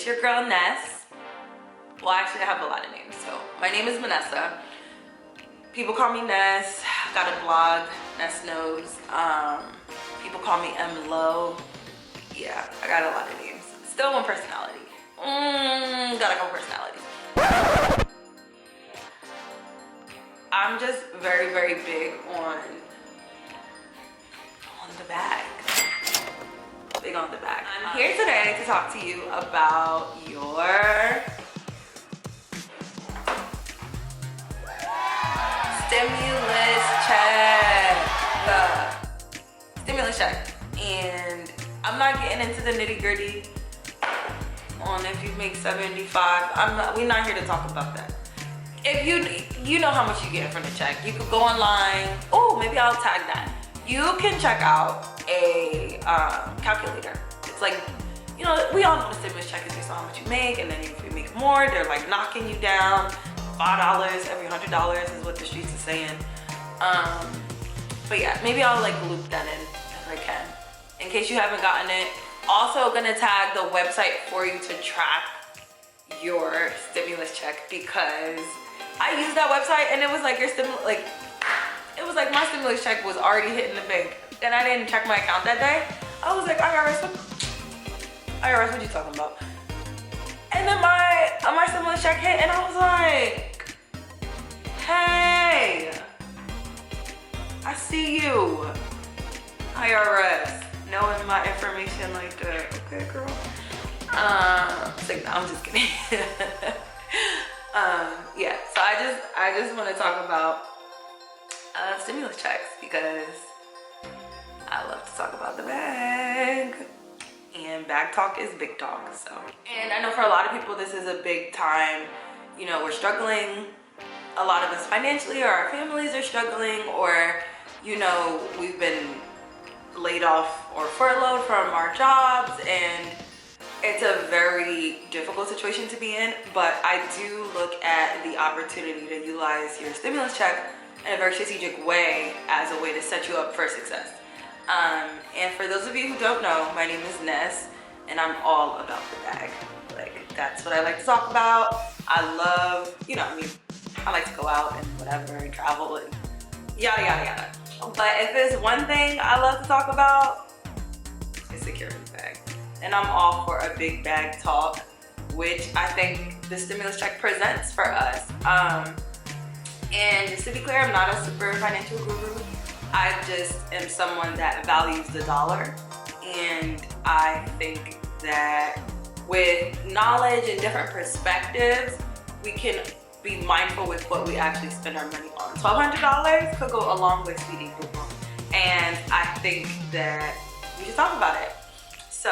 It's your girl Ness. Well, actually I have a lot of names. So my name is Vanessa. People call me Ness. I got a blog, Ness Knows. People call me M Low. Yeah, I got a lot of names. Still one personality. Got a couple personalities. I'm just very, very big on the bag. Big on the bag. I'm here today to talk to you about your stimulus check. Stimulus check. And I'm not getting into the nitty gritty on if you make 75. We're not here to talk about that. If you know how much you get from the check, you could go online. Oh, maybe I'll tag that. You can check out a calculator. It's like, you know, we all know the stimulus check is based on how much you make, and then if you make more, they're like knocking you down. $5 every $100 is what the streets are saying. But yeah, maybe I'll like loop that in if I can, in case you haven't gotten it. Also gonna tag the website for you to track your stimulus check, because I used that website and it was like it was like my stimulus check was already hitting the bank, and I didn't check my account that day. I was like, IRS, what you talking about? And then my stimulus check hit, and I was like, hey, I see you, IRS, knowing my information like that. Okay, girl. It's like, no, I'm just kidding. Yeah, so I just want to talk about stimulus checks, because I love to talk about the bag, and bag talk is big talk. So, and I know for a lot of people this is a big time. You know, we're struggling, a lot of us financially, or our families are struggling, or you know, we've been laid off or furloughed from our jobs, and it's a very difficult situation to be in. But I do look at the opportunity to utilize your stimulus check in a very strategic way as a way to set you up for success. And for those of you who don't know, my name is Ness, and I'm all about the bag. Like, that's what I like to talk about. I love, you know, I mean, I like to go out and whatever and travel and yada yada yada. But if there's one thing I love to talk about, it's securing the bag. And I'm all for a big bag talk, which I think the stimulus check presents for us. And just to be clear, I'm not a super financial guru. I just am someone that values the dollar. And I think that with knowledge and different perspectives, we can be mindful with what we actually spend our money on. $1,200 could go a long way, sweetie. And I think that we should talk about it. So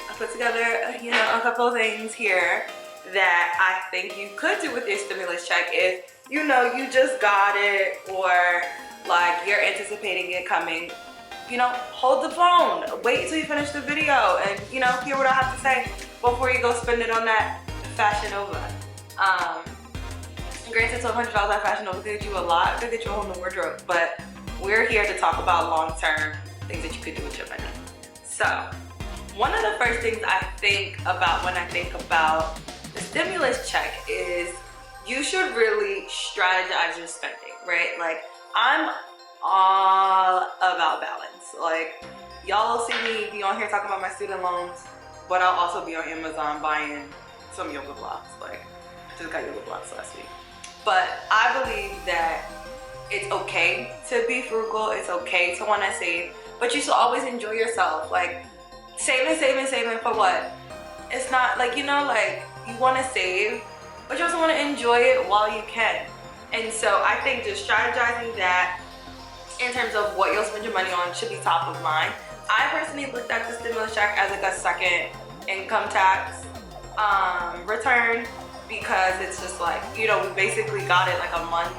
I put together, you know, a couple of things here that I think you could do with your stimulus check if, you know, you just got it, or like you're anticipating it coming. You know, hold the phone, wait until you finish the video, and you know, hear what I have to say before you go spend it on that Fashion Nova. Granted, $1,200 at Fashion Nova could get you a lot, could get you a whole new wardrobe, but we're here to talk about long-term things that you could do with your money. So, one of the first things I think about when I think about the stimulus check is you should really strategize your spending, right? Like, I'm all about balance. Like, y'all will see me be on here talking about my student loans, but I'll also be on Amazon buying some yoga blocks. Like, I just got yoga blocks last week. But I believe that it's okay to be frugal. It's okay to want to save, but you should always enjoy yourself. Like, saving for what? It's not like, you know, like, you want to save, but you also want to enjoy it while you can. And so I think just strategizing that in terms of what you'll spend your money on should be top of mind. I personally looked at the stimulus check as like a second income tax return, because it's just like, you know, we basically got it like a month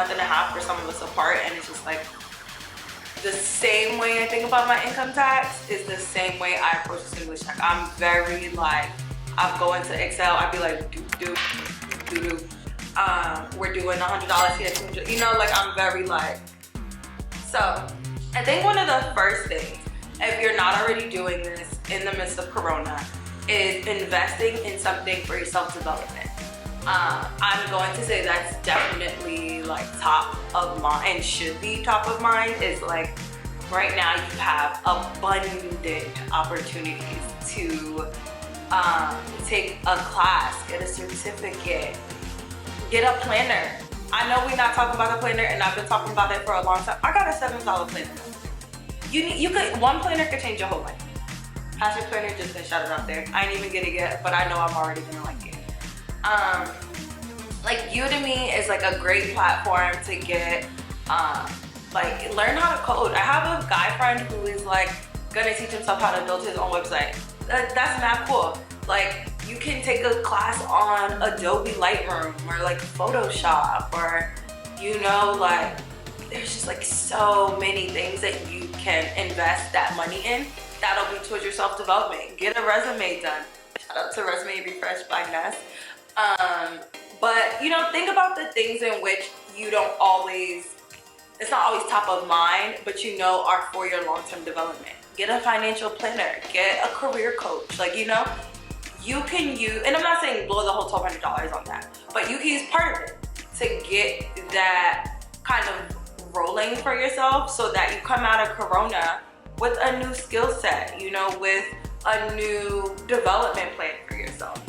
and a half for some of us apart, and it's just like the same way I think about my income tax is the same way I approach the stimulus check. I'm very like, I'll go into Excel, I'd be like, we're doing $100 here, $200, you know, like I'm very like, so I think one of the first things, if you're not already doing this in the midst of Corona, is investing in something for your self-development. I'm going to say that's definitely like top of mind, and should be top of mind. Is like right now you have abundant opportunities to take a class, get a certificate, get a planner. I know we're not talking about a planner, and I've been talking about it for a long time. I got a $7 planner. One planner could change your whole life. Passion planner, just to shout it out there. I ain't even get it yet, but I know I'm already gonna like it. Like Udemy is like a great platform to get, like learn how to code. I have a guy friend who is like gonna teach himself how to build his own website. That's mad cool. Like you can take a class on Adobe Lightroom or like Photoshop, or you know, like there's just like so many things that you can invest that money in that'll be towards your self-development. Get a resume done. Shout out to Resume Refresh by Ness. But you know, think about the things in which you don't always, it's not always top of mind, but you know are for your long-term development. Get a financial planner, get a career coach. Like, you know, you can use, and I'm not saying blow the whole $1,200 on that, but you can use part of it to get that kind of rolling for yourself so that you come out of Corona with a new skill set, you know, with a new development plan for yourself.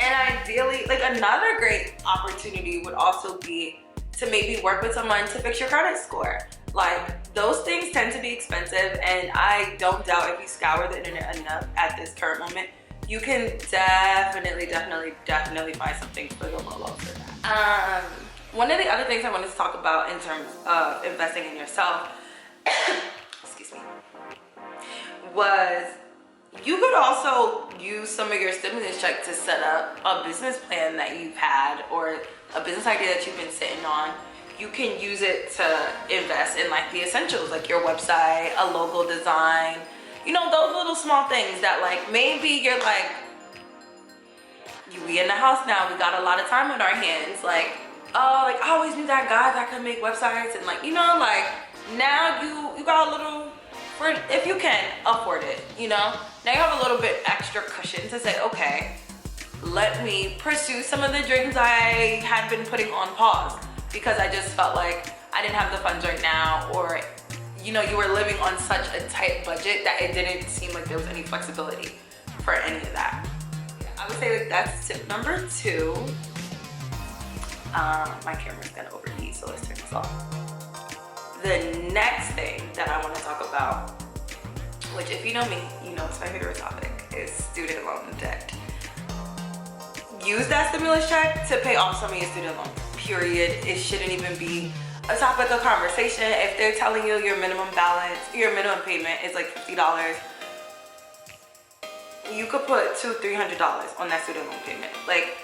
And ideally, like another great opportunity would also be to maybe work with someone to fix your credit score. Like those things tend to be expensive, and I don't doubt if you scour the internet enough at this current moment, you can definitely find something for the low for that. One of the other things I wanted to talk about in terms of investing in yourself, excuse me, was you could also use some of your stimulus check to set up a business plan that you've had, or a business idea that you've been sitting on. You can use it to invest in like the essentials, like your website, a logo design, you know, those little small things that like maybe you're like, we in the house now, we got a lot of time on our hands, like, oh, like I always knew that guy that could make websites, and like, you know, like now you got a little, for if you can afford it, you know, now you have a little bit extra cushion to say, okay, let me pursue some of the dreams I had been putting on pause because I just felt like I didn't have the funds right now, or you know, you were living on such a tight budget that it didn't seem like there was any flexibility for any of that. I would say like that's tip number 2. My camera's gonna overheat, so let's turn this off. The next thing that I want to talk about, which if you know me, you know it's my favorite topic, is student loan debt. Use that stimulus check to pay off some of your student loans, period. It shouldn't even be a topic of conversation. If they're telling you your minimum balance, your minimum payment is like $50, you could put $200-300 on that student loan payment. Like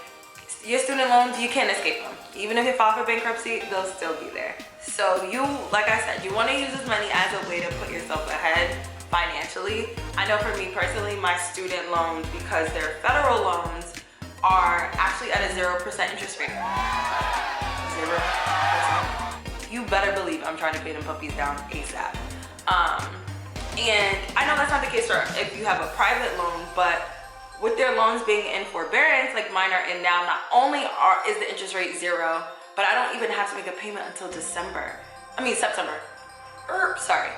your student loans, you can't escape them. Even if you file for bankruptcy, they'll still be there. So you, like I said, you want to use this money as a way to put yourself ahead financially. I know for me personally, my student loans, because they're federal loans, are actually at a 0% interest rate. 0%. You better believe I'm trying to pay them puppies down ASAP. And I know that's not the case for if you have a private loan, but with their loans being in forbearance, like mine are in now, not only is the interest rate 0, but I don't even have to make a payment until September. Sorry.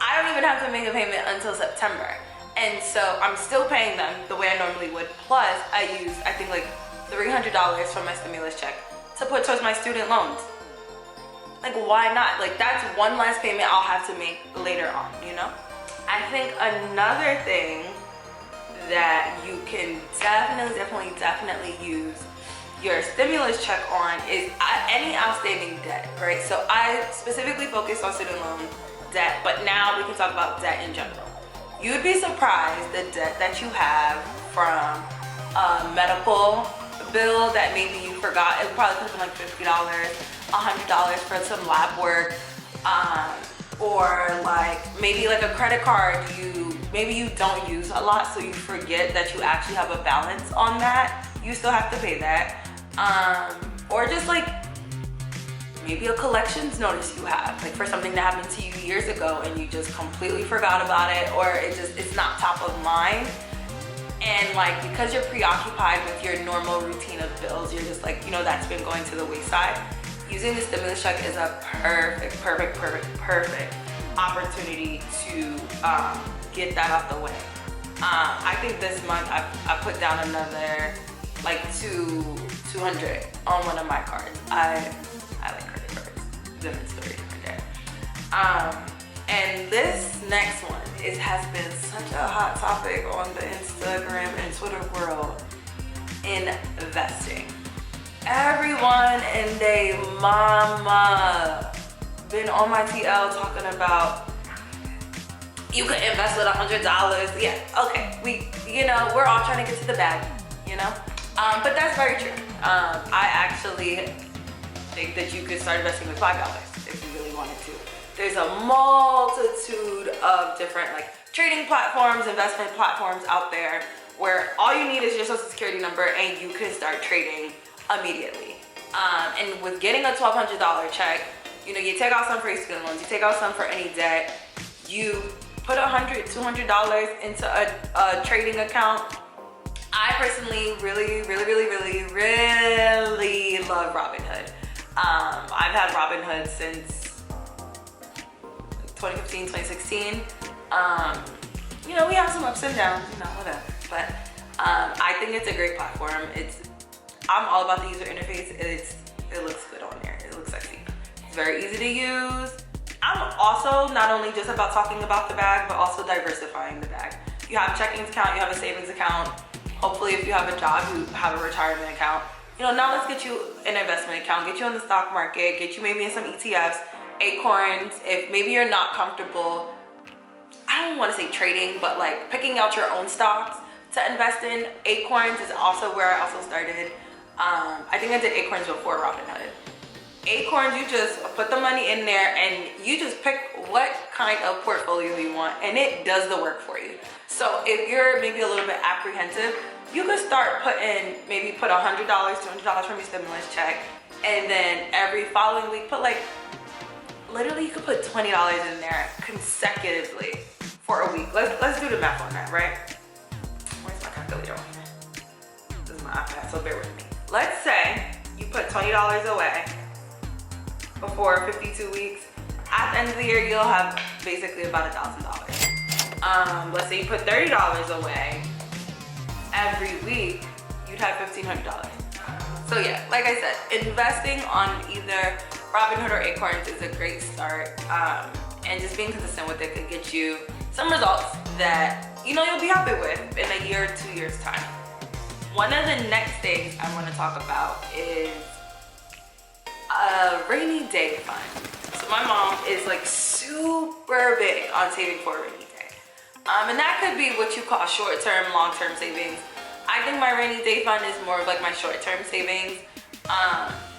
I don't even have to make a payment until September. And so I'm still paying them the way I normally would. Plus I use, I think like $300 from my stimulus check to put towards my student loans. Like why not? Like that's one less payment I'll have to make later on, you know? I think another thing that you can definitely use your stimulus check on is any outstanding debt, right? So I specifically focus on student loan debt, but now we can talk about debt in general. You'd be surprised the debt that you have from a medical bill that maybe you forgot. It probably could have been like $50, $100 for some lab work, or like maybe like a credit card maybe you don't use a lot, so you forget that you actually have a balance on that. You still have to pay that, or just like maybe a collections notice you have, like for something that happened to you years ago and you just completely forgot about it, or it's not top of mind. And like, because you're preoccupied with your normal routine of bills, you're just like, you know, that's been going to the wayside. Using the stimulus check is a perfect opportunity to get that out the way. I think this month I put down another like 200 on one of my cards. I like credit cards. Then it's very different day. And this next one has been such a hot topic on the Instagram and Twitter world. Investing. Everyone and they mama been on my TL talking about you could invest with $100. Yeah, okay. We're all trying to get to the bag, you know? But that's very true. I actually think that you could start investing with $5 if you really wanted to. There's a multitude of different like trading platforms, investment platforms out there where all you need is your social security number and you can start trading immediately. And with getting a $1,200 check, you take out some for your student loans, you take out some for any debt, you put $100, $200 into a trading account. I personally really love Robinhood. I've had Robinhood since 2015, 2016. We have some ups and downs, whatever. But I think it's a great platform. I'm all about the user interface. It looks good on there. It looks sexy. It's very easy to use. I'm also not only just about talking about the bag, but also diversifying the bag. You have a checking account, you have a savings account. Hopefully if you have a job, you have a retirement account. Now let's get you an investment account, get you on the stock market, get you maybe in some ETFs, Acorns. If maybe you're not comfortable, I don't want to say trading, but like picking out your own stocks to invest in, Acorns is also where I also started. I think I did Acorns before Robinhood. Acorns, you just put the money in there and you just pick what kind of portfolio you want and it does the work for you. So if you're maybe a little bit apprehensive, you could start put $100, $200 from your stimulus check, and then every following week put literally you could put $20 in there consecutively for a week. Let's do the math on that, right? Where's my calculator? This is my iPad, so bear with me. Let's say you put $20 away for 52 weeks. At the end of the year, you'll have basically about $1,000. Let's say you put $30 away every week, you'd have $1,500. So yeah, like I said, investing on either Robinhood or Acorns is a great start. And just being consistent with it could get you some results that you'll be happy with in a year or 2 years time. One of the next things I want to talk about is a rainy day fund. So my mom is like super big on saving for a rainy day. And that could be what you call short-term, long-term savings. I think my rainy day fund is more of like my short-term savings.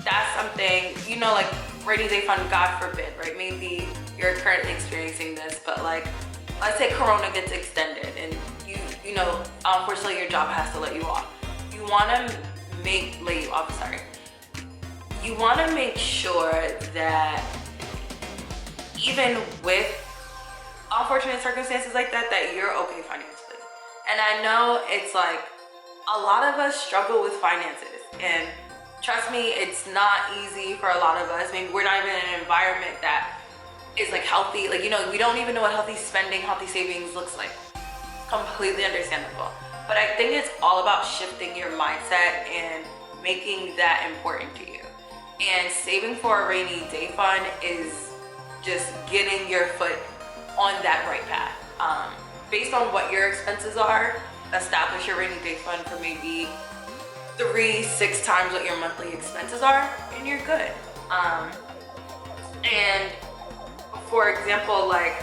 That's something, like rainy day fund, God forbid, right? Maybe you're currently experiencing this, but like, let's say Corona gets extended and unfortunately your job has to let you off. You want to make sure that even with unfortunate circumstances like that you're okay financially. And I know it's like a lot of us struggle with finances, and trust me, it's not easy for a lot of us. Maybe we're not even in an environment that is like healthy. Like, we don't even know what healthy spending, healthy savings looks like. Completely understandable. But I think it's all about shifting your mindset and making that important to you. And saving for a rainy day fund is just getting your foot on that right path. Based on what your expenses are, establish your rainy day fund for maybe 3-6 times what your monthly expenses are, and you're good. And for example, like,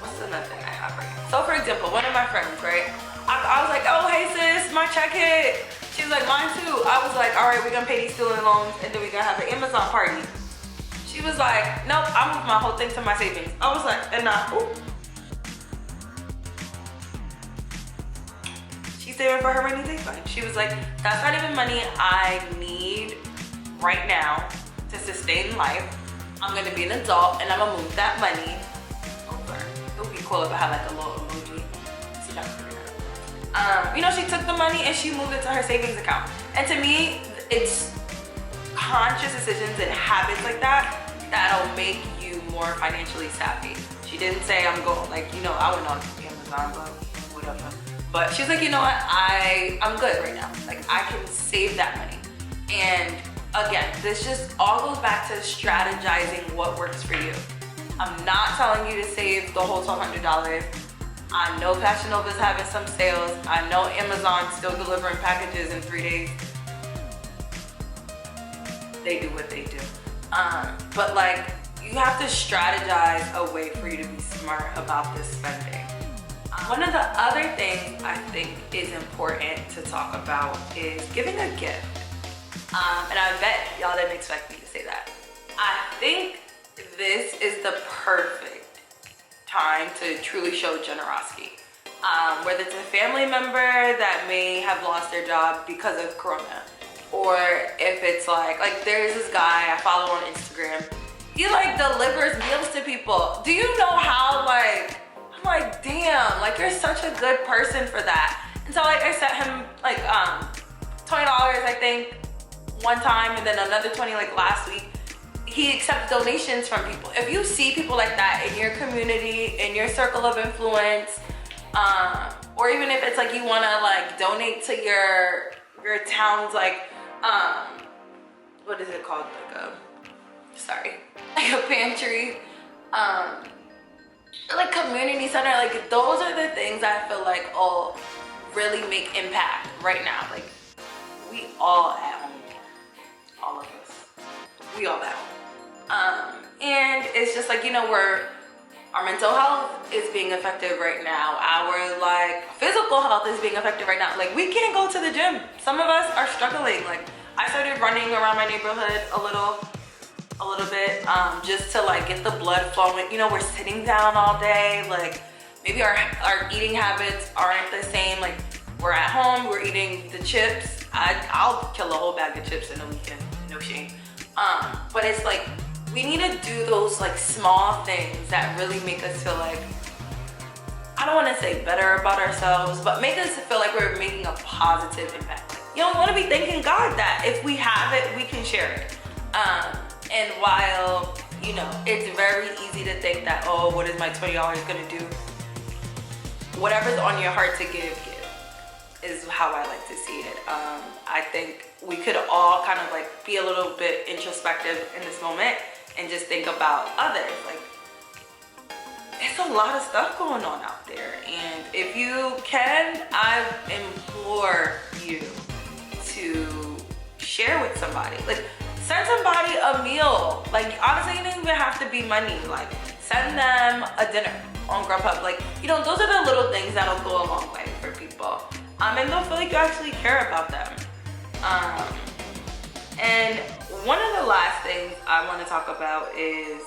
what's another thing I have right now? So for example, one of my friends, right? I was like, oh, hey sis, my check hit. She was like, mine too. I was like, all right, we're gonna pay these student loans and then we're gonna have an Amazon party. She was like, nope, I moved my whole thing to my savings. I was like, and she's saving for her rainy day fund. She was like, that's not even money I need right now to sustain life. I'm gonna be an adult and I'm gonna move that money cool if I had like a little emoji. See if I can figure it out. You know, she took the money and she moved it to her savings account. And to me, it's conscious decisions and habits like that that'll make you more financially savvy. She didn't say I'm going, like, you know, I went on Amazon, but whatever. But she was like, you know what, I'm good right now. Like, I can save that money. And again, this just all goes back to strategizing what works for you. I'm not telling you to save the whole $1,200. I know Fashion Nova's having some sales. I know Amazon's still delivering packages in 3 days. They do what they do. But like, you have to strategize a way for you to be smart about this spending. One of the other things I think is important to talk about is giving a gift. And I bet y'all didn't expect me to say that. I think this is the perfect time to truly show generosity. Whether it's a family member that may have lost their job because of Corona, or if it's like there's this guy I follow on Instagram. He like delivers meals to people. Do you know how like, I'm like, damn, like you're such a good person for that. And so like I sent him like $20 I think one time, and then another 20 like last week. He accepts donations from people. If you see people like that in your community, in your circle of influence, or even if it's like you wanna like donate to your town's like, what is it called? Like a pantry, like community center, like those are the things I feel like really make impact right now. Like we all at home, all of us, we all at home. And it's just like, you know, our mental health is being affected right now. Our like physical health is being affected right now. Like we can't go to the gym. Some of us are struggling. Like I started running around my neighborhood a little bit, just to like get the blood flowing. You know, we're sitting down all day. Like maybe our eating habits aren't the same. Like we're at home, we're eating the chips. I'll kill a whole bag of chips in a weekend, no shame. But it's like, we need to do those like small things that really make us feel like, I don't want to say better about ourselves, but make us feel like we're making a positive impact. Like, you know, we want to be thanking God that if we have it, we can share it. And while, you know, it's very easy to think that, oh, what is my $20 gonna do? Whatever's on your heart to give is how I like to see it. I think we could all kind of like be a little bit introspective in this moment and just think about others. Like, it's a lot of stuff going on out there. And if you can, I implore you to share with somebody. Like, send somebody a meal. Like, honestly, it doesn't even have to be money. Like, send them a dinner on Grubhub. Like, you know, those are the little things that'll go a long way for people. And they'll feel like you actually care about them. And one of the last things I want to talk about is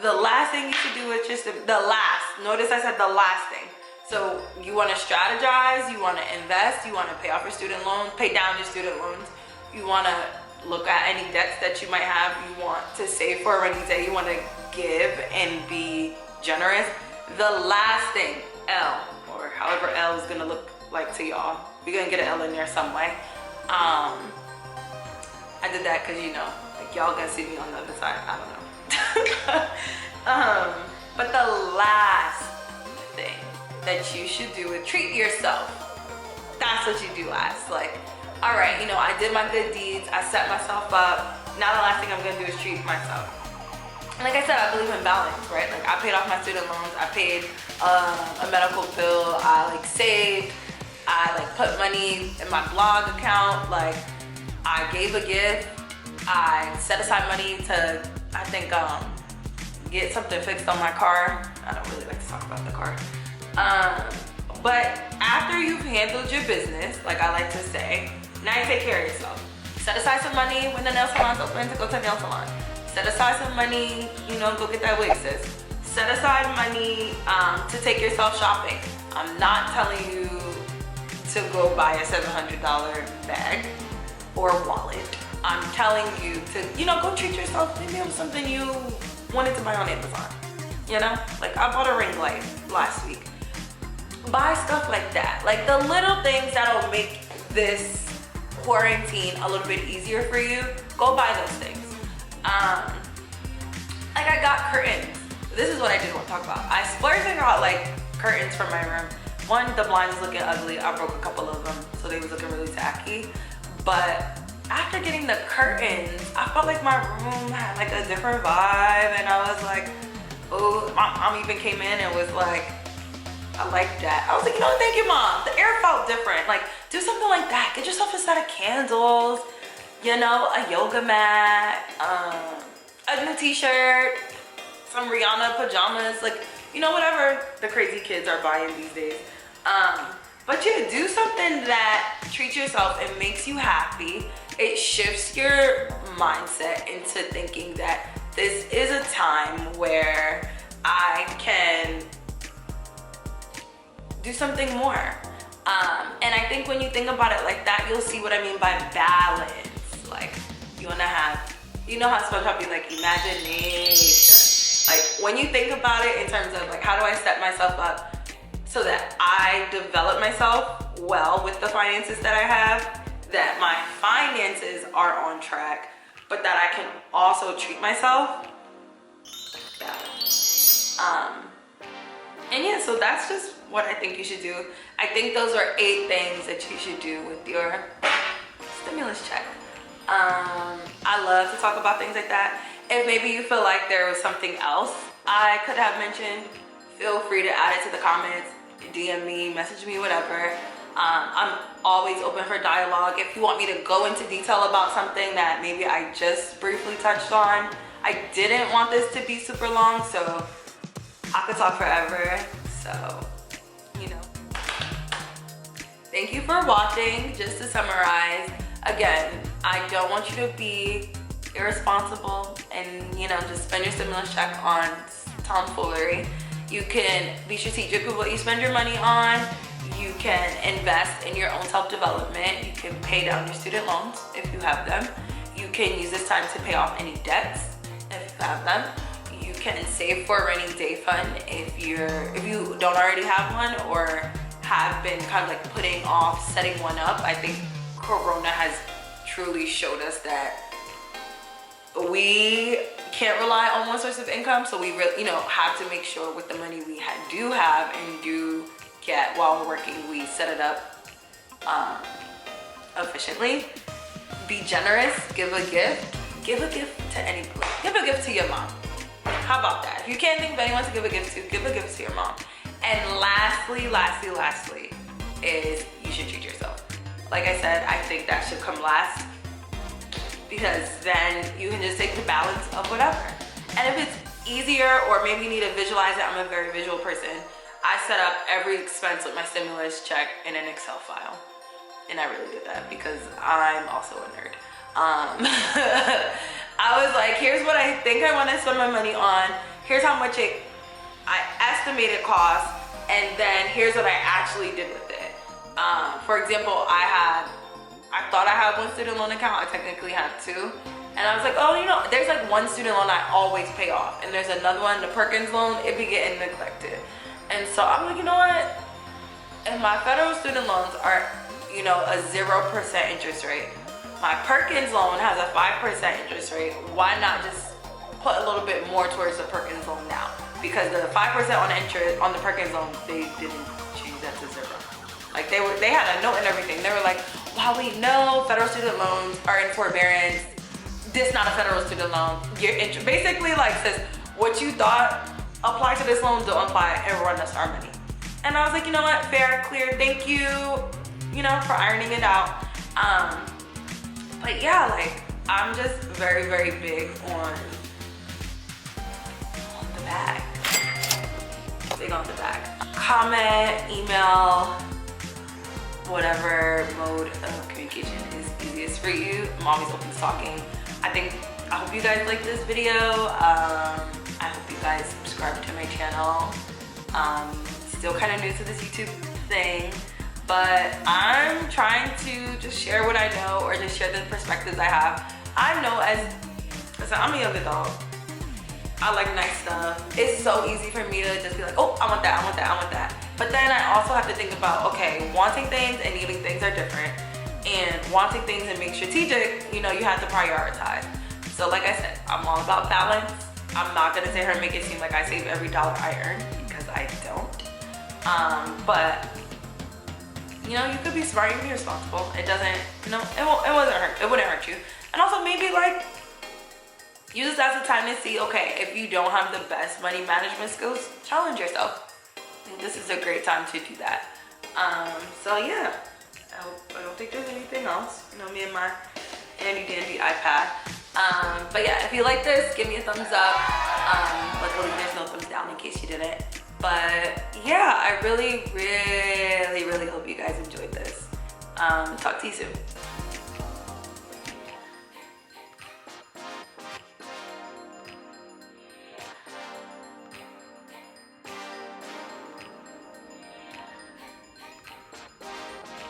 the last thing you should do is just the last. Notice I said the last thing. So you want to strategize, you want to invest, you want to pay off your student loans, pay down your student loans. You want to look at any debts that you might have. You want to save for a rainy day. You want to give and be generous. The last thing, L, or however L is going to look like to y'all. We're going to get an L in there some way. I did that because, you know, like y'all gonna see me on the other side. I don't know. But the last thing that you should do is treat yourself. That's what you do last. Like, all right, you know, I did my good deeds. I set myself up. Now the last thing I'm gonna do is treat myself. And like I said, I believe in balance, right? Like I paid off my student loans. I paid a medical bill. I like saved. I like put money in my blog account. Like I gave a gift. I set aside money to, I think, get something fixed on my car. I don't really like to talk about the car. But after you've handled your business, like I like to say, now you take care of yourself. Set aside some money when the nail salon's open to go to the nail salon. Set aside some money, you know, go get that wig, sis. Set aside money to take yourself shopping. I'm not telling you to go buy a $700 bag or wallet. I'm telling you to, you know, go treat yourself. Maybe it was something you wanted to buy on Amazon. you know? Like I bought a ring light last week. Buy stuff like that. Like the little things that'll make this quarantine a little bit easier for you, go buy those things. Like I got curtains. This is what I did want to talk about. I splurged and got like curtains for my room. One, the blinds was looking ugly. I broke a couple of them, so they was looking really tacky. But after getting the curtains, I felt like my room had like a different vibe, and I was like, oh, my mom even came in and was like, I like that. I was like, you know what, thank you, Mom. The air felt different. Like, do something like that. Get yourself a set of candles, you know, a yoga mat, a new t-shirt, some Rihanna pajamas, like, you know, whatever the crazy kids are buying these days. But yeah, do something that treats yourself and makes you happy. It shifts your mindset into thinking that this is a time where I can do something more. And I think when you think about it like that, you'll see what I mean by balance. Like, you wanna have, you know how SpongeBob be like, imagination. Like, when you think about it in terms of like, how do I set myself up so that I develop myself well with the finances that I have, that my finances are on track, but that I can also treat myself. Yeah. And yeah, so that's just what I think you should do. I think those are 8 things that you should do with your stimulus check. I love to talk about things like that. If maybe you feel like there was something else I could have mentioned, feel free to add it to the comments, DM me, message me, whatever. I'm always open for dialogue. If you want me to go into detail about something that maybe I just briefly touched on, I didn't want this to be super long, so I could talk forever. So, you know. Thank you for watching. Just to summarize, again, I don't want you to be irresponsible and, you know, just spend your stimulus check on tomfoolery. You can be strategic with what you spend your money on. You can invest in your own self-development. You can pay down your student loans if you have them. You can use this time to pay off any debts if you have them. You can save for a rainy day fund if you don't already have one or have been kind of like putting off setting one up. I think Corona has truly showed us that we can't rely on one source of income, so we really, you know, have to make sure with the money we do have and do get while we're working, we set it up efficiently. Be generous. Give a gift. Give a gift to anybody. Give a gift to your mom. How about that? If you can't think of anyone to give a gift to, give a gift to your mom. And lastly, is you should treat yourself. Like I said, I think that should come last, because then you can just take the balance of whatever. And if it's easier, or maybe you need to visualize it, I'm a very visual person. I set up every expense with my stimulus check in an Excel file. And I really did that because I'm also a nerd. I was like, here's what I think I want to spend my money on. Here's how much I estimated cost. And then here's what I actually did with it. For example, I thought I had one student loan account. I technically had 2. And I was like, oh, you know, there's like one student loan I always pay off. And there's another one, the Perkins loan, it be getting neglected. And so I'm like, you know what? If my federal student loans are, you know, a 0% interest rate, my Perkins loan has a 5% interest rate, why not just put a little bit more towards the Perkins loan now? Because the 5% on interest on the Perkins loan, they didn't change that to 0. Like they had a note and everything. They were like, wow, we know federal student loans are in forbearance. This not a federal student loan. Your interest basically like says what you thought apply to this loan, don't apply, and run us our money. And I was like, you know what, fair, clear, thank you, you know, for ironing it out. But yeah, like I'm just very, very big on the bag. Big on the bag. Comment, email, whatever mode of communication is easiest for you. I'm always open to talking. I hope you guys like this video. I hope you guys subscribe to my channel. Still kind of new to this YouTube thing, but I'm trying to just share what I know, or just share the perspectives I have. I know listen, I'm a young adult. I like nice stuff. It's so easy for me to just be like, oh, I want that, I want that, I want that. But then I also have to think about, okay, wanting things and needing things are different. And wanting things and being strategic, you know, you have to prioritize. So like I said, I'm all about balance. I'm not gonna sit here and make it seem like I save every dollar I earn, because I don't. But you know, you could be smart, you can be responsible. It doesn't, you know, it wouldn't hurt you. And also maybe like, use this as a time to see, okay, if you don't have the best money management skills, challenge yourself. I think this is a great time to do that. So yeah, I don't think there's anything else. You know, me and my handy dandy iPad. But yeah, if you like this, give me a thumbs up. Luckily there's no thumbs down in case you didn't. But yeah, I really, really, really hope you guys enjoyed this. Talk to you soon.